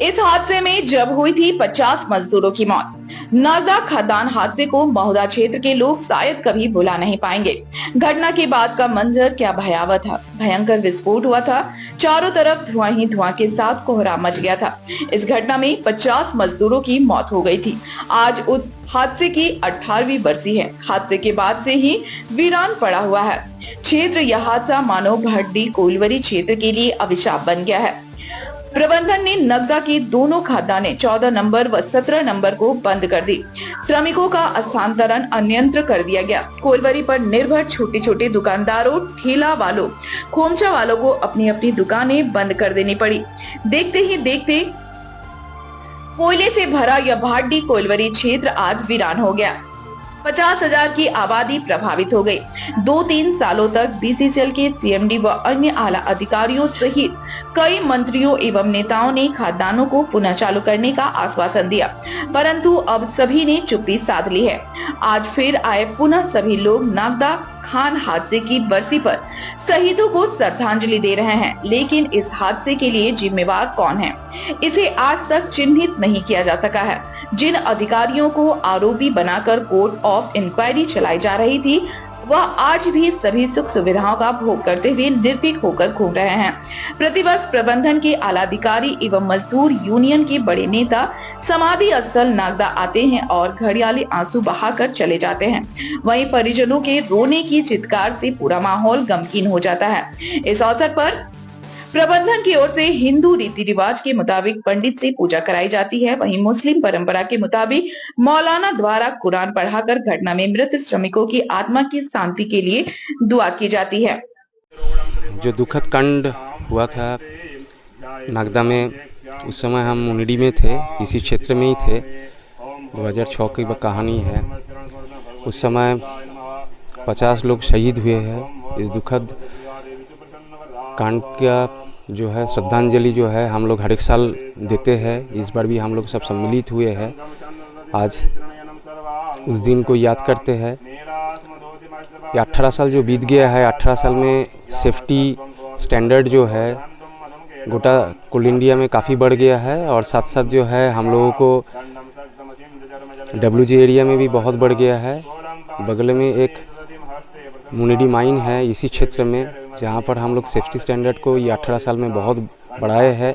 इस हादसे में जब हुई थी 50 मजदूरों की मौत। नागदा खदान हादसे को महुदा क्षेत्र के लोग शायद कभी भुला नहीं पाएंगे। घटना के बाद का मंजर क्या भयावह था। भयंकर विस्फोट हुआ था, चारों तरफ धुआं ही धुआं के साथ कोहराम मच गया था। इस घटना में 50 मजदूरों की मौत हो गई थी। आज उस हादसे की 18वीं बरसी है। हादसे के बाद से ही वीरान पड़ा हुआ है क्षेत्र। यह हादसा मानो भट्टी कोइलवरी क्षेत्र के लिए अभिशाप बन गया है। प्रबंधन ने नगदा की दोनों खदानें 14 नंबर व 17 नंबर को बंद कर दी। श्रमिकों का स्थानांतरण अन्यंत्र कर दिया गया। कोइलवरी पर निर्भर छोटे छोटे दुकानदारों, ठेला वालों, खोमचा वालों को अपनी अपनी दुकानें बंद कर देनी पड़ी। देखते ही देखते कोयले से भरा यह भाटी कोइलवरी क्षेत्र आज वीरान हो गया। 50,000 की आबादी प्रभावित हो गई। 2-3 सालों तक बीसीसीएल के सीएमडी व अन्य आला अधिकारियों सहित कई मंत्रियों एवं नेताओं ने खदानों को पुनः चालू करने का आश्वासन दिया, परंतु अब सभी ने चुप्पी साध ली है। आज फिर आए पुनः सभी लोग नागदा खान हादसे की बरसी पर शहीदों को श्रद्धांजलि दे रहे हैं, लेकिन इस हादसे के लिए जिम्मेवार कौन है, इसे आज तक चिन्हित नहीं किया जा सका है। जिन अधिकारियों को आरोपी बनाकर कोर्ट ऑफ इंक्वायरी चलाई जा रही थी, वह आज भी सभी सुख सुविधाओं का भोग करते हुए निर्भीक होकर घूम रहे हैं। प्रतिवर्ष प्रबंधन के आलाधिकारी एवं मजदूर यूनियन के बड़े नेता समाधि स्थल नागदा आते हैं और घड़ियाली आंसू बहाकर चले जाते हैं। वहीं परिजनों के रोने की चित्कार से पूरा माहौल गमगीन हो जाता है। इस अवसर पर प्रबंधन की ओर से हिंदू रीति रिवाज के मुताबिक पंडित से पूजा कराई जाती है। वहीं मुस्लिम परंपरा के मुताबिक मौलाना द्वारा कुरान पढ़ाकर घटना में मृत श्रमिकों की आत्मा की शांति के लिए दुआ की जाती है। जो दुखद कांड हुआ था नागदा में, उस समय हम मुंडी में थे, इसी क्षेत्र में ही थे। 2006 की कहानी है। उस समय 50 लोग शहीद हुए हैं। इस दुखद कांड का जो है श्रद्धांजलि जो है हम लोग हर एक साल देते हैं। इस बार भी हम लोग सब सम्मिलित हुए हैं। आज उस दिन को याद करते हैं। ये 18 साल जो बीत गया है, 18 साल में सेफ्टी स्टैंडर्ड जो है गोटा कुल इंडिया में काफ़ी बढ़ गया है, और साथ साथ जो है हम लोगों को WG एरिया में भी बहुत बढ़ गया है। बगल में एक मुनिडी माइन है इसी क्षेत्र में, जहाँ पर हम लोग सेफ्टी स्टैंडर्ड को ये 18 साल में बहुत बढ़ाए हैं।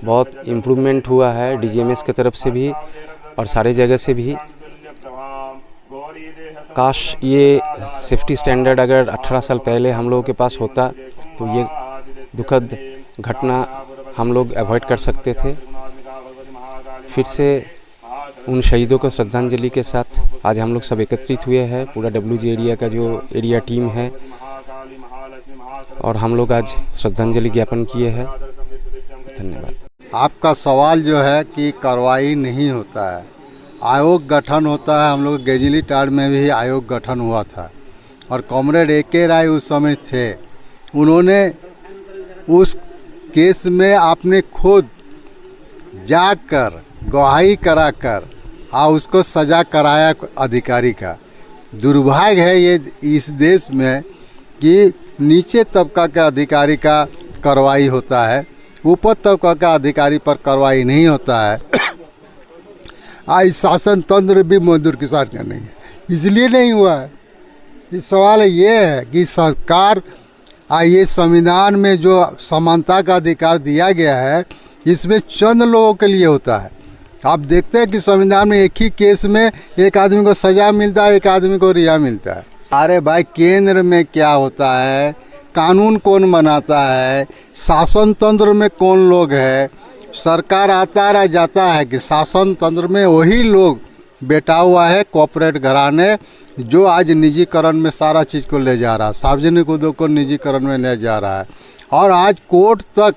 बहुत इम्प्रूवमेंट हुआ है DGMS की तरफ से भी और सारे जगह से भी। काश ये सेफ्टी स्टैंडर्ड अगर 18 साल पहले हम लोगों के पास होता तो ये दुखद घटना हम लोग अवॉइड कर सकते थे। फिर से उन शहीदों को श्रद्धांजलि के साथ आज हम लोग सब एकत्रित हुए हैं, पूरा WG एरिया का जो एरिया टीम है, और हम लोग आज श्रद्धांजलि ज्ञापन किए हैं। धन्यवाद। आपका सवाल जो है कि कार्रवाई नहीं होता है, आयोग गठन होता है। हम लोग गेजिली टाड़ में भी आयोग गठन हुआ था और कॉमरेड AK राय उस समय थे। उन्होंने उस केस में आपने खुद जाकर गवाही कराकर और उसको सज़ा कराया अधिकारी का। दुर्भाग्य है ये इस देश में कि नीचे तबका का अधिकारी का कार्रवाई होता है, ऊपर तबका का अधिकारी पर कार्रवाई नहीं होता है। आज शासन तंत्र भी मजदूर किसान का नहीं है, इसलिए नहीं हुआ है। इस सवाल ये है कि सरकार ये संविधान में जो समानता का अधिकार दिया गया है, इसमें चंद लोगों के लिए होता है। आप देखते हैं कि संविधान में एक ही केस में एक आदमी को सज़ा मिलता है, एक आदमी को रिहा मिलता है। अरे भाई, केंद्र में क्या होता है, कानून कौन बनाता है, शासन तंत्र में कौन लोग है। सरकार आता रह जाता है कि शासन तंत्र में वही लोग बैठा हुआ है, कॉर्पोरेट घराने, जो आज निजीकरण में सारा चीज़ को ले जा रहा है, सार्वजनिक उद्योग को निजीकरण में ले जा रहा है, और आज कोर्ट तक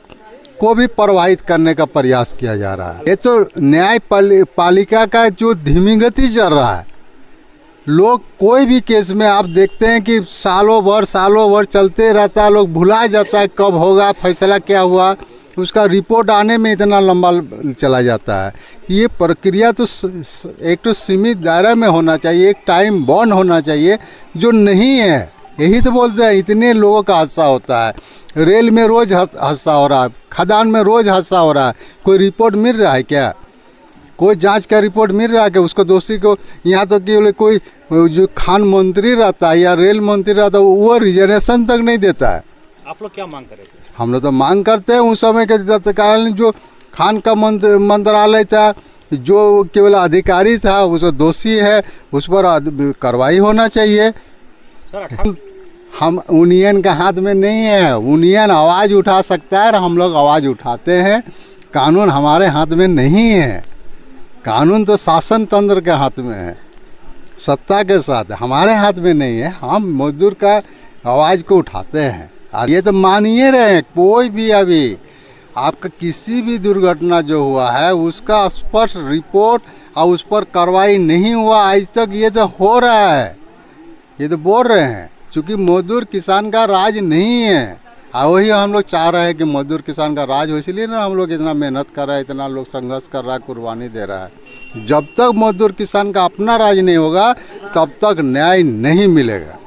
को भी प्रवाहित करने का प्रयास किया जा रहा है। ये तो न्याय पालिका का जो धीमी गति चल रहा है। लोग कोई भी केस में आप देखते हैं कि सालों भर चलते रहता है, लोग भुला जाता है कब होगा फैसला, क्या हुआ, उसका रिपोर्ट आने में इतना लंबा चला जाता है। ये प्रक्रिया तो एक तो सीमित दायरे में होना चाहिए, एक टाइम बाउंड होना चाहिए, जो नहीं है। यही तो बोलते हैं, इतने लोगों का हादसा होता है। रेल में रोज़ हादसा हो रहा है, खदान में रोज़ हादसा हो रहा है। कोई रिपोर्ट मिल रहा है क्या? कोई जांच का रिपोर्ट मिल रहा है कि उसको दोषी को? यहाँ तो केवल कोई जो खान मंत्री रहता है या रेल मंत्री रहता है वो रिजर्वेशन तक नहीं देता है। आप लोग क्या मांग कर रहे थे? हम लोग तो मांग करते हैं उस समय के तत्कालीन जो खान का मंत्रालय था, जो केवल अधिकारी था, उस दोषी है, उस पर कार्रवाई होना चाहिए। सर हम यूनियन के हाथ में नहीं है। यूनियन आवाज़ उठा सकता है और हम लोग आवाज़ उठाते हैं। कानून हमारे हाथ में नहीं है। कानून तो शासन तंत्र के हाथ में है, सत्ता के साथ, हमारे हाथ में नहीं है। हम मजदूर का आवाज़ को उठाते हैं और ये तो मानिए रहे, कोई भी अभी आपका किसी भी दुर्घटना जो हुआ है उसका स्पष्ट रिपोर्ट और उस पर कार्रवाई नहीं हुआ आज तक। ये जो हो रहा है, ये तो बोल रहे हैं क्योंकि मजदूर किसान का राज नहीं है। और वही हम लोग चाह रहे हैं कि मजदूर किसान का राज हो, इसलिए ना हम लोग इतना मेहनत कर रहे हैं, इतना लोग संघर्ष कर रहा है, कुर्बानी दे रहा है। जब तक मजदूर किसान का अपना राज नहीं होगा तब तक न्याय नहीं मिलेगा।